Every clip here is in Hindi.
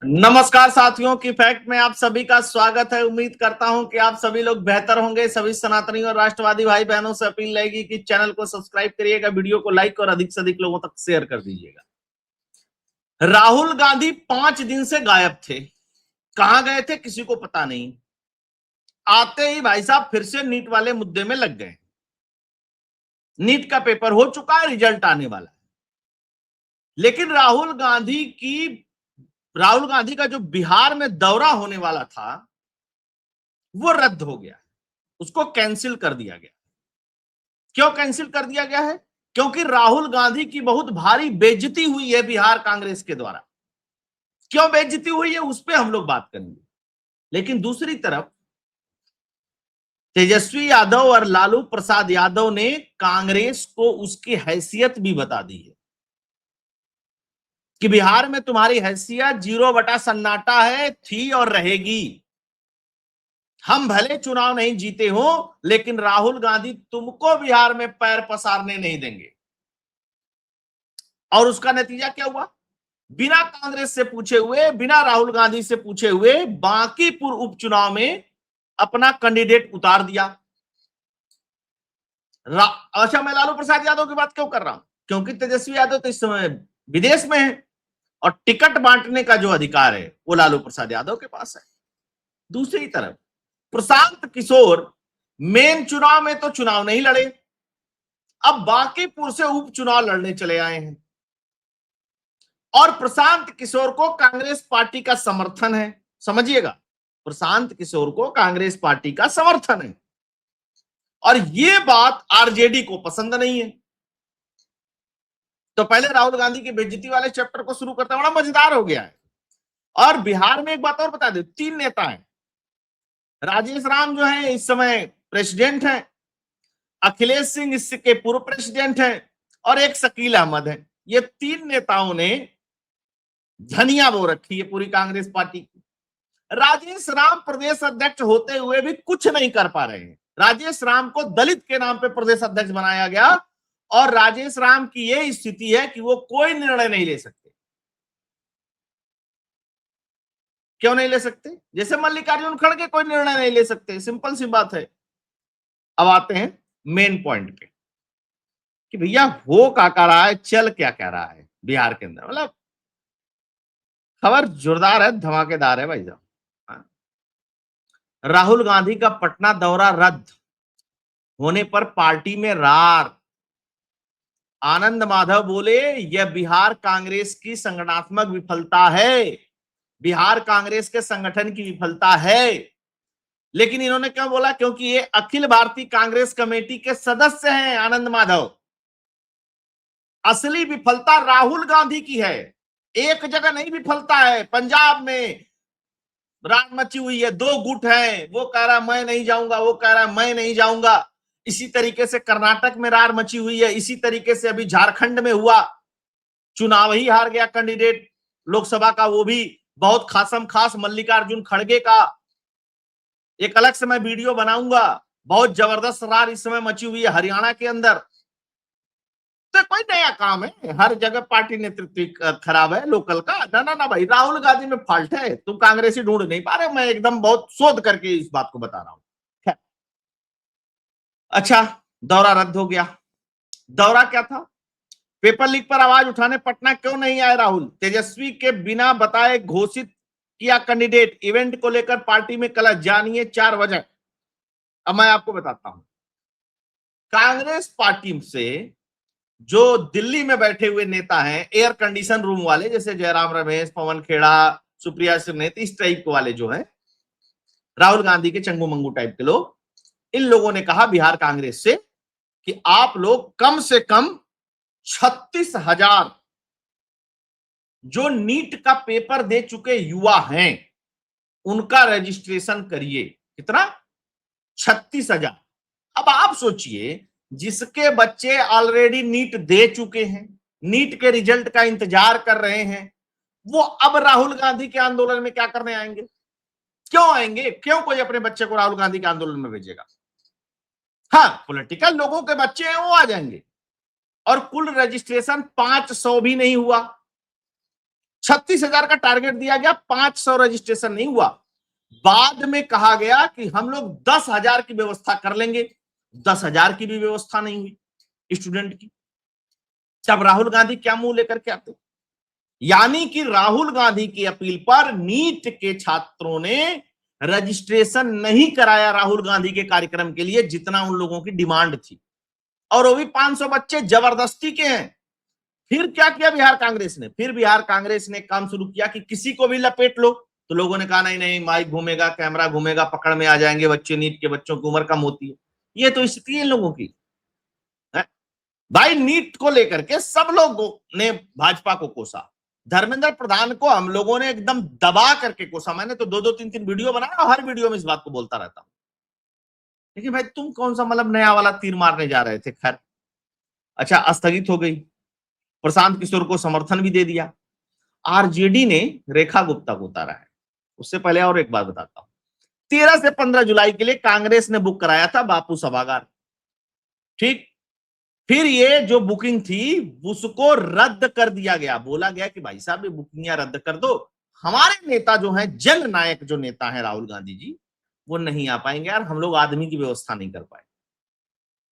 नमस्कार साथियों की फैक्ट में आप सभी का स्वागत है। उम्मीद करता हूं कि आप सभी लोग बेहतर होंगे। सभी सनातनी और राष्ट्रवादी भाई बहनों से अपील रहेगी कि चैनल को सब्सक्राइब करिएगा, वीडियो को लाइक और अधिक से अधिक लोगों तक शेयर कर दीजिएगा। राहुल गांधी 5 दिन से गायब थे। कहां गए थे किसी को पता नहीं। आते ही भाई साहब फिर से नीट वाले मुद्दे में लग गए। नीट का पेपर हो चुका है, रिजल्ट आने वाला है, लेकिन राहुल गांधी का जो बिहार में दौरा होने वाला था वो रद्द हो गया, उसको कैंसिल कर दिया गया। क्यों कैंसिल कर दिया गया है? क्योंकि राहुल गांधी की बहुत भारी बेइज्जती हुई है बिहार कांग्रेस के द्वारा। क्यों बेइज्जती हुई है उस पर हम लोग बात करेंगे। लेकिन दूसरी तरफ तेजस्वी यादव और लालू प्रसाद यादव ने कांग्रेस को उसकी हैसियत भी बता दी है कि बिहार में तुम्हारी हैसियत 0/सन्नाटा है, थी और रहेगी। हम भले चुनाव नहीं जीते हो, लेकिन राहुल गांधी तुमको बिहार में पैर पसारने नहीं देंगे। और उसका नतीजा क्या हुआ? बिना कांग्रेस से पूछे हुए, बिना राहुल गांधी से पूछे हुए बांकीपुर उपचुनाव में अपना कैंडिडेट उतार दिया। अच्छा, मैं लालू प्रसाद यादव की बात क्यों कर रहा हूं? क्योंकि तेजस्वी यादव तो इस समय विदेश में है और टिकट बांटने का जो अधिकार है वो लालू प्रसाद यादव के पास है। दूसरी तरफ प्रशांत किशोर मेन चुनाव में तो चुनाव नहीं लड़े, अब बांकीपुर से उपचुनाव लड़ने चले आए हैं। और प्रशांत किशोर को कांग्रेस पार्टी का समर्थन है। समझिएगा, प्रशांत किशोर को कांग्रेस पार्टी का समर्थन है और ये बात आरजेडी को पसंद नहीं है। तो पहले राहुल गांधी की बेइज्जती वाले चैप्टर को शुरू करता, बड़ा मजेदार हो गया है। और बिहार में एक बात और बता दे, 3 नेता हैं। राजेश राम जो है इस समय प्रेसिडेंट हैं, अखिलेश सिंह इसके पूर्व प्रेसिडेंट हैं और एक शकील अहमद है। ये 3 नेताओं ने धनिया बो रखी है पूरी कांग्रेस पार्टी की। राजेश राम प्रदेश अध्यक्ष होते हुए भी कुछ नहीं कर पा रहे हैं। राजेश राम को दलित के नाम पे प्रदेश अध्यक्ष बनाया गया और राजेश राम की यह स्थिति है कि वो कोई निर्णय नहीं ले सकते। क्यों नहीं ले सकते? जैसे मल्लिकार्जुन खड़गे कोई निर्णय नहीं ले सकते, सिंपल सी बात है। अब आते हैं मेन पॉइंट पे कि भैया हो क्या कर रहा है, चल क्या कह रहा है बिहार के अंदर। मतलब खबर जोरदार है, धमाकेदार है भाई साहब। राहुल गांधी का पटना दौरा रद्द होने पर पार्टी में रार। आनंद माधव बोले यह बिहार कांग्रेस की संगठनात्मक विफलता है, बिहार कांग्रेस के संगठन की विफलता है। लेकिन इन्होंने क्या बोला? क्योंकि ये अखिल भारतीय कांग्रेस कमेटी के सदस्य हैं आनंद माधव। असली विफलता राहुल गांधी की है। एक जगह नहीं विफलता है, पंजाब में रार मची हुई है, 2 गुट हैं, वो कह रहा मैं नहीं जाऊंगा, वो कह रहा मैं नहीं जाऊंगा। इसी तरीके से कर्नाटक में रार मची हुई है। इसी तरीके से अभी झारखंड में हुआ, चुनाव ही हार गया कैंडिडेट लोकसभा का, वो भी बहुत खासम खास मल्लिकार्जुन खड़गे का। एक अलग से मैं वीडियो बनाऊंगा। बहुत जबरदस्त रार इस समय मची हुई है हरियाणा के अंदर। तो कोई नया काम है? हर जगह पार्टी नेतृत्व खराब है लोकल का? ना ना ना भाई, राहुल गांधी में फॉल्ट है। तुम कांग्रेसी ढूंढ नहीं पा रहे, मैं एकदम बहुत शोध करके इस बात को बता रहा हूं। अच्छा, दौरा रद्द हो गया। दौरा क्या था? पेपर लीक पर आवाज उठाने पटना क्यों नहीं आए राहुल? तेजस्वी के बिना बताए घोषित किया कैंडिडेट। इवेंट को लेकर पार्टी में कलह, जानिए 4 वजह। अब मैं आपको बताता हूं। कांग्रेस पार्टी से जो दिल्ली में बैठे हुए नेता हैं, एयर कंडीशन रूम वाले, जैसे जयराम रमेश, पवन खेड़ा, सुप्रिया सिरनेत, इस टाइप वाले जो हैं, राहुल गांधी के चंगू मंगू टाइप के लोग, इन लोगों ने कहा बिहार कांग्रेस से कि आप लोग कम से कम 36,000 जो नीट का पेपर दे चुके युवा हैं उनका रजिस्ट्रेशन करिए। कितना? 36,000। अब आप सोचिए, जिसके बच्चे ऑलरेडी नीट दे चुके हैं, नीट के रिजल्ट का इंतजार कर रहे हैं, वो अब राहुल गांधी के आंदोलन में क्या करने आएंगे? क्यों आएंगे? क्यों कोई अपने बच्चे को राहुल गांधी के आंदोलन में भेजेगा? हाँ, पॉलिटिकल लोगों के बच्चे हैं वो आ जाएंगे। और कुल रजिस्ट्रेशन 500 भी नहीं हुआ, 36,000 का टारगेट दिया गया, 500 रजिस्ट्रेशन नहीं हुआ। बाद में कहा गया कि हम लोग 10,000 की व्यवस्था कर लेंगे, 10,000 की भी व्यवस्था नहीं हुई स्टूडेंट की। तब राहुल गांधी क्या मुंह लेकर के आते? यानी कि राहुल गांधी की अपील पर नीट के छात्रों ने रजिस्ट्रेशन नहीं कराया राहुल गांधी के कार्यक्रम के लिए, जितना उन लोगों की डिमांड थी, और वो भी 500 बच्चे जबरदस्ती के हैं। फिर क्या किया बिहार कांग्रेस ने? फिर बिहार कांग्रेस ने काम शुरू किया कि किसी को भी लपेट लो। तो लोगों ने कहा नहीं नहीं, माइक घूमेगा, कैमरा घूमेगा, पकड़ में आ जाएंगे बच्चे, नीट के बच्चों की उम्र कम होती है। ये तो स्थिति है इन लोगों की है? भाई नीट को लेकर के सब लोगों ने भाजपा को कोसा, धर्मेंद्र प्रधान को हम लोगों ने एकदम दबा करके कोसा। मैंने तो 2-2 3-3 वीडियो बनाया और हर वीडियो में इस बात को बोलता रहता हूं। लेकिन भाई तुम कौन सा मतलब नया वाला तीर मारने जा रहे थे? खैर, अच्छा, स्थगित हो गई। प्रशांत किशोर को समर्थन भी दे दिया। आरजेडी ने रेखा गुप्ता को उतारा है। उससे पहले और एक बात बताता हूं, 13 से 15 जुलाई के लिए कांग्रेस ने बुक कराया था बापू सभागार, ठीक। फिर ये जो बुकिंग थी उसको रद्द कर दिया गया। बोला गया कि भाई साहब ये बुकिंग रद्द कर दो, हमारे नेता जो हैं, जन नायक जो नेता है राहुल गांधी जी, वो नहीं आ पाएंगे यार, हम लोग आदमी की व्यवस्था नहीं कर पाए।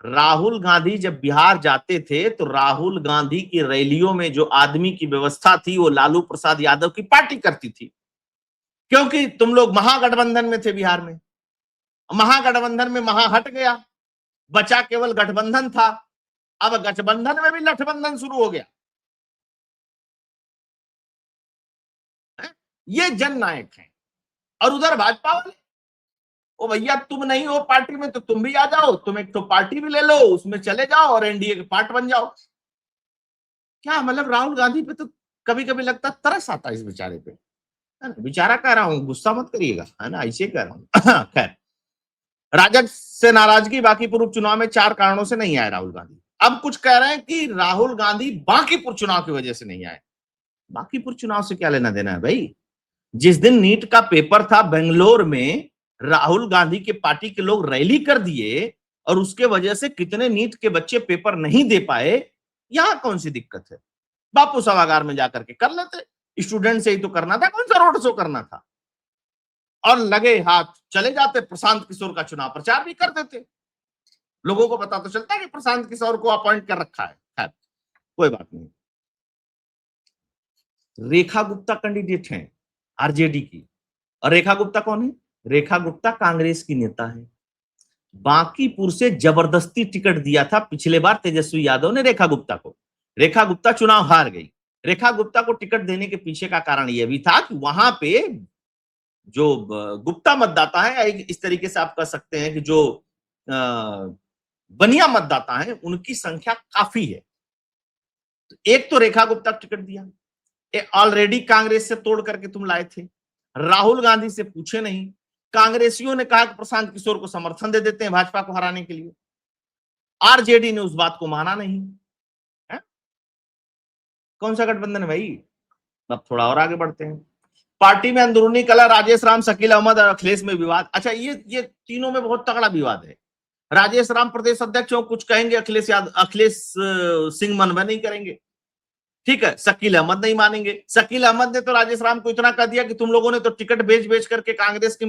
राहुल गांधी जब बिहार जाते थे तो राहुल गांधी की रैलियों में जो आदमी की व्यवस्था थी वो लालू प्रसाद यादव की पार्टी करती थी, क्योंकि तुम लोग महागठबंधन में थे बिहार में। महागठबंधन में महा हट गया, बचा केवल गठबंधन था। अब गठबंधन में भी लठबंधन शुरू हो गया है? ये जन नायक हैं। और उधर भाजपा वाले, ओ भैया तुम नहीं हो पार्टी में तो तुम भी आ जाओ, तुम एक तो पार्टी भी ले लो, उसमें चले जाओ और एनडीए के पार्ट बन जाओ। क्या मतलब, राहुल गांधी पे तो कभी कभी लगता तरस आता है इस बेचारे पे, है ना? बेचारा कह रहा हूं, गुस्सा मत करिएगा, है ना, ऐसे कह रहा हूं। खैर, राजग से नाराजगी, बांकीपुर उपचुनाव में 4 कारणों से नहीं आए राहुल गांधी। अब कुछ कह रहे हैं कि राहुल गांधी बांकीपुर चुनाव की वजह से नहीं आए। बांकीपुर चुनाव से क्या लेना देना है भाई? जिस दिन नीट का पेपर था बेंगलोर में, राहुल गांधी के पार्टी के लोग रैली कर दिए और उसके वजह से कितने नीट के बच्चे पेपर नहीं दे पाए। यहां कौन सी दिक्कत है? बापू सभागार में जाकर के कर लेते, स्टूडेंट से ही तो करना था, कौन सा रोड शो करना था? और लगे हाथ चले जाते, प्रशांत किशोर का चुनाव प्रचार भी कर देते, लोगों को पता तो चलता है कि प्रशांत किशोर को अपॉइंट कर रखा है। खैर, कोई बात नहीं। रेखा गुप्ता कैंडिडेट हैं आरजेडी की। और रेखा गुप्ता कौन है? रेखा गुप्ता कांग्रेस की नेता है। बांकीपुर से जबरदस्ती टिकट दिया था पिछले बार तेजस्वी यादव ने रेखा गुप्ता को। रेखा गुप्ता चुनाव हार गई। रेखा गुप्ता को टिकट देने के पीछे का कारण यह भी था कि वहां पे जो गुप्ता मतदाता है, इस तरीके से आप कह सकते हैं कि जो बनिया मतदाता है, उनकी संख्या काफी है। तो एक तो रेखा गुप्ता टिकट दिया, ऑलरेडी कांग्रेस से तोड़ करके तुम लाए थे, राहुल गांधी से पूछे नहीं। कांग्रेसियों ने कहा कि प्रशांत किशोर को समर्थन दे देते हैं भाजपा को हराने के लिए, आरजेडी ने उस बात को माना नहीं है? कौन सा गठबंधन है भाई? अब थोड़ा और आगे बढ़ते हैं। पार्टी में अंदरूनी कलह, राजेश राम, शकील अहमद और अखिलेश में विवाद। अच्छा, ये तीनों में बहुत तगड़ा विवाद है। राजेश राम प्रदेश अध्यक्ष हो, कुछ कहेंगे, अखिलेश सिंह मनवा नहीं करेंगे, ठीक है। शकील अहमद नहीं मानेंगे। शकील अहमद ने तो राजेश राम को इतना कह दिया कि तुम लोगों ने तो टिकट बेच बेच करके कांग्रेस की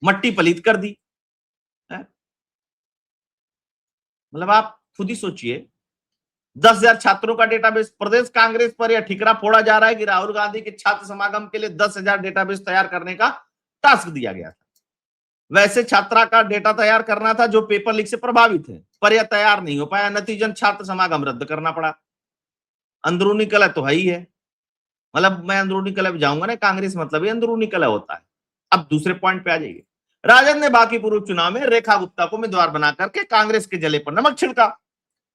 मट्टी पलीत कर दी है? मतलब आप खुद ही सोचिए, 10,000 छात्रों का डेटाबेस, प्रदेश कांग्रेस पर यह ठिकरा फोड़ा जा रहा है कि राहुल गांधी के छात्र समागम के लिए 10,000 डेटाबेस तैयार करने का टास्क दिया गया था। वैसे छात्रा का डेटा तैयार करना था जो पेपर लीक से प्रभावित है, पर यह तैयार नहीं हो पाया, नतीजन छात्र समागम रद्द करना पड़ा। अंदरूनी कलह तो है ही है। मतलब मैं अंदरूनी कलह जाऊंगा ना, कांग्रेस मतलब ही अंदरूनी कलह होता है। अब दूसरे पॉइंट पे आ जाइए। राजद ने बांकीपुर उपचुनाव में रेखा गुप्ता को उम्मीदवार बना करके कांग्रेस के जले पर नमक छिड़का।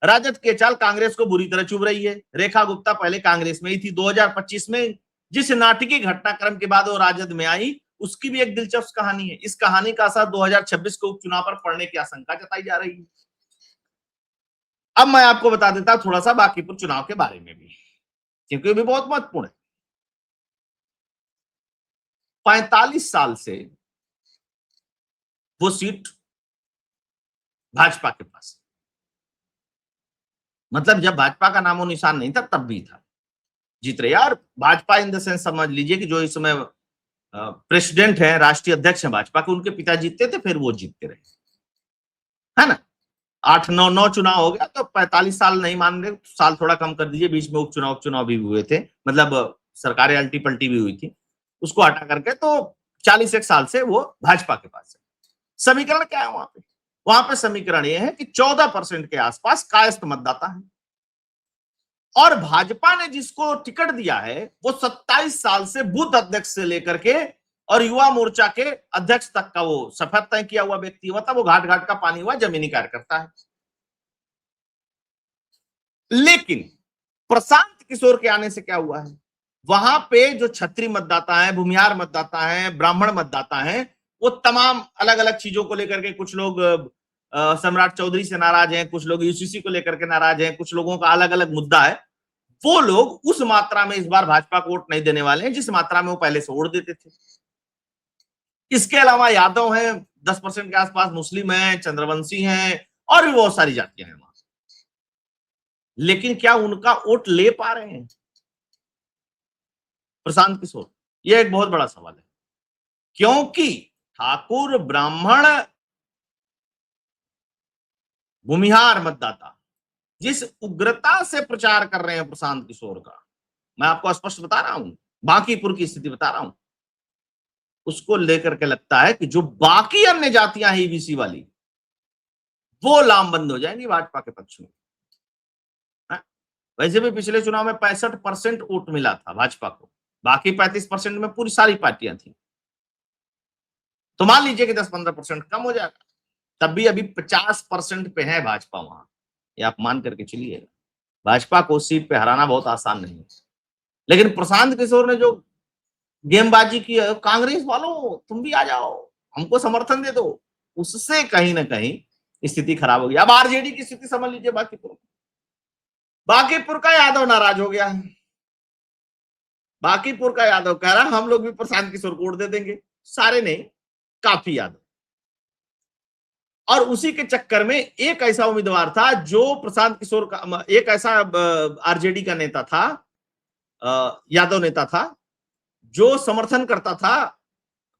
राजद के चाल कांग्रेस को बुरी तरह चुभ रही है। रेखा गुप्ता पहले कांग्रेस में ही थी। 2025 में जिस नाटकीय घटनाक्रम के बाद वो राजद में आई, उसकी भी एक दिलचस्प कहानी है। इस कहानी का असर 2026 के उपचुनाव पर पड़ने की आशंका जताई जा रही है। अब मैं आपको बता देता हूं थोड़ा सा बांकीपुर चुनाव के बारे में भी, क्योंकि ये भी बहुत महत्वपूर्ण है। 45 साल से वो सीट भाजपा के पास, मतलब जब भाजपा का नामो निशान नहीं था तब भी था। जीत रही है। और भाजपा इन द सेंस समझ लीजिए कि जो इस समय प्रेसिडेंट है, राष्ट्रीय अध्यक्ष है भाजपा के, उनके पिता जीतते थे, फिर वो जीतते रहे, है ना। 8-9 चुनाव हो गया, तो 45 साल नहीं मान रहे, साल थोड़ा कम कर दीजिए, बीच में उपचुनाव भी हुए थे, मतलब सरकारें अल्टी पल्टी भी हुई थी, उसको हटा करके तो 41 साल से वो भाजपा के पास है। समीकरण क्या है वहां पे समीकरण ये है कि 14% के आसपास कायस्थ मतदाता है, और भाजपा ने जिसको टिकट दिया है वो 27 साल से बूथ अध्यक्ष से लेकर के और युवा मोर्चा के अध्यक्ष तक का वो सफर तय किया हुआ व्यक्ति हुआ था, वो घाट घाट का पानी हुआ जमीनी कार्यकर्ता है। लेकिन प्रशांत किशोर के आने से क्या हुआ है, वहां पे जो क्षत्रिय मतदाता है, भूमिहार मतदाता है, ब्राह्मण मतदाता है, वो तमाम अलग अलग चीजों को लेकर के, कुछ लोग सम्राट चौधरी से नाराज हैं, कुछ लोग यूसीसी को लेकर के नाराज हैं, कुछ लोगों का अलग अलग मुद्दा है, वो लोग उस मात्रा में इस बार भाजपा को वोट नहीं देने वाले हैं जिस मात्रा में वो पहले से वोट देते थे। इसके अलावा यादव हैं 10% के आसपास, मुस्लिम हैं, चंद्रवंशी हैं, और भी बहुत सारी जातियां हैं वहां। लेकिन क्या उनका वोट ले पा रहे हैं प्रशांत किशोर? यह एक बहुत बड़ा सवाल है, क्योंकि ठाकुर, ब्राह्मण, भूमिहार मतदाता जिस उग्रता से प्रचार कर रहे हैं प्रशांत किशोर का, मैं आपको स्पष्ट बता रहा हूं, बांकीपुर की स्थिति बता रहा हूं, उसको लेकर के लगता है कि जो बाकी अन्य जातियां हैं ईबीसी वाली, वो लामबंद हो जाएंगी भाजपा के पक्ष में। वैसे भी पिछले चुनाव में 65% वोट मिला था भाजपा को, बाकी 35% में पूरी सारी पार्टियां थी। तो मान लीजिए कि 10-15% कम हो जाएगा, तब भी अभी 50% पे है भाजपा वहां, ये आप मान करके चलिए। भाजपा को सीट पे हराना बहुत आसान नहीं है, लेकिन प्रशांत किशोर ने जो गेमबाजी की है, कांग्रेस वालों तुम भी आ जाओ, हमको समर्थन दे दो, उससे कहीं ना कहीं स्थिति खराब हो गई। अब आरजेडी की स्थिति समझ लीजिए, बांकीपुर का यादव नाराज हो गया है, बांकीपुर का यादव कह रहा हम लोग भी प्रशांत किशोर को वोट दे देंगे, सारे नहीं, काफी यादव। और उसी के चक्कर में एक ऐसा उम्मीदवार था जो प्रशांत किशोर का, एक ऐसा आरजेडी का नेता था, यादव नेता था, जो समर्थन करता था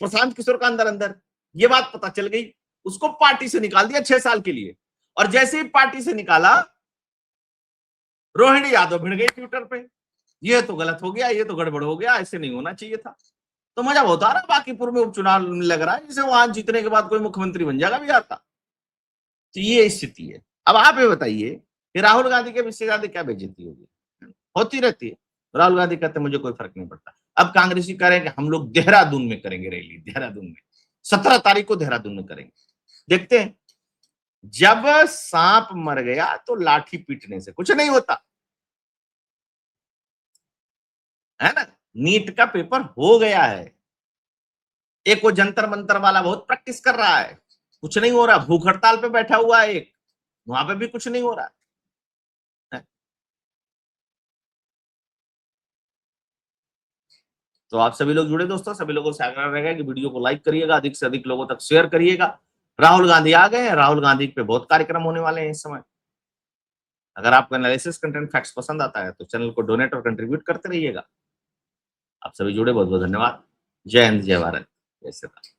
प्रशांत किशोर का अंदर अंदर। ये बात पता चल गई, उसको पार्टी से निकाल दिया 6 साल के लिए, और जैसे ही पार्टी से निकाला, रोहिणी यादव भिड़ गई ट्विटर पे, ये तो गलत हो गया, ये तो गड़बड़ हो गया, ऐसे नहीं होना चाहिए था। तो मजा बहुत आ रहा, बांकीपुर में उपचुनाव लग रहा है जैसे वहां जीतने के बाद कोई मुख्यमंत्री बन जाएगा बिहार का। तो ये स्थिति है। अब आप ये बताइए कि राहुल गांधी के इससे ज्यादा क्या बेइज्जती होगी? होती रहती है। राहुल गांधी कहते मुझे कोई फर्क नहीं पड़ता। अब कांग्रेसी कह रहे हैं कि हम लोग देहरादून में करेंगे रैली, देहरादून में 17 तारीख को देहरादून में करेंगे। देखते हैं, जब सांप मर गया तो लाठी पीटने से कुछ नहीं होता, है ना। नीट का पेपर हो गया है, एक वो जंतर मंतर वाला बहुत प्रैक्टिस कर रहा है, कुछ नहीं हो रहा। भूख हड़ताल पे बैठा हुआ है एक, वहां पे भी कुछ नहीं हो रहा है। तो आप सभी लोग जुड़े दोस्तों, सभी लोगों से आग्रह रहेगा कि वीडियो को लाइक करिएगा, अधिक से अधिक लोगों तक शेयर करिएगा। राहुल गांधी आ गए हैं, राहुल गांधी पे बहुत कार्यक्रम होने वाले हैं इस समय। अगर आपको एनालिसिस, कंटेंट, फैक्ट्स पसंद आता है तो चैनल को डोनेट और कंट्रीब्यूट करते रहिएगा। आप सभी जुड़े, बहुत बहुत धन्यवाद। जय हिंद, जय भारत, जय श्री राम।